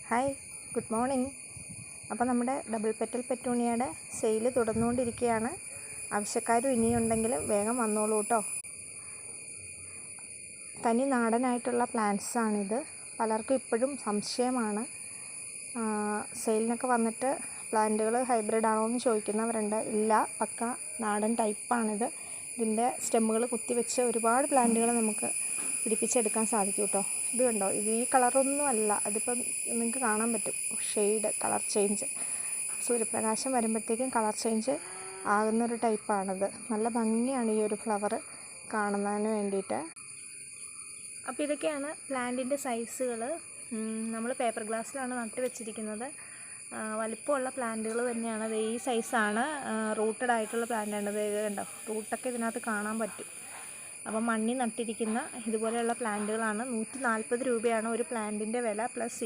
Hi, good morning. അപ്പോൾ നമ്മുടെ double petal പെറ്റൂണിയയുടെ sale തുടർന്നുകൊണ്ടിരിക്കുകയാണ്. ആവശ്യക്കാരും ഇനിയുണ്ടെങ്കിൽ വേഗം വന്നോളൂ കേട്ടോ. തനി നാടനായിട്ടുള്ള പ്ലാന്റ്സാണിത്. പലർക്കും ഇപ്പോഴും സംശയമാണ്. സെയിലിനൊക്കെ വന്നിട്ട് പ്ലാന്റുകൾ ഹൈബ്രിഡ് ആണോ എന്ന് ചോദിക്കുന്നവരുണ്ട്. ഇല്ല, പക്ക നാടൻ ടൈപ്പാണിത്. ഇതിൻ്റെ സ്റ്റെമ്മുകൾ കുത്തിവെച്ച് ഒരുപാട് പ്ലാന്റുകൾ നമുക്ക് പിടിപ്പിച്ചെടുക്കാൻ സാധിക്കും കേട്ടോ. ഇത് കണ്ടോ, ഇത് ഈ കളറൊന്നും അല്ല, അതിപ്പം നിങ്ങൾക്ക് കാണാൻ പറ്റും ഷെയ്ഡ്, കളർ ചേഞ്ച്. സൂര്യപ്രകാശം വരുമ്പോഴത്തേക്കും കളർ ചേഞ്ച് ആകുന്നൊരു ടൈപ്പാണിത്. നല്ല ഭംഗിയാണ് ഈ ഒരു ഫ്ലവർ കാണുന്നതിന് വേണ്ടിയിട്ട്. അപ്പോൾ ഇതൊക്കെയാണ് പ്ലാന്റിൻ്റെ സൈസുകൾ. നമ്മൾ പേപ്പർ ഗ്ലാസ്സിലാണ് നട്ട് വെച്ചിരിക്കുന്നത്. വലിപ്പമുള്ള പ്ലാന്റുകൾ തന്നെയാണ്. അത് ഈ സൈസാണ്. റൂട്ടഡ് ആയിട്ടുള്ള പ്ലാന്റാണ്. ഇത് കണ്ടോ, റൂട്ടൊക്കെ ഇതിനകത്ത് കാണാൻ പറ്റും. അപ്പം മണ്ണിൽ നട്ടിരിക്കുന്ന ഇതുപോലെയുള്ള പ്ലാന്റുകളാണ്. 140 രൂപയാണ് ഒരു പ്ലാന്റിൻ്റെ വില, പ്ലസ്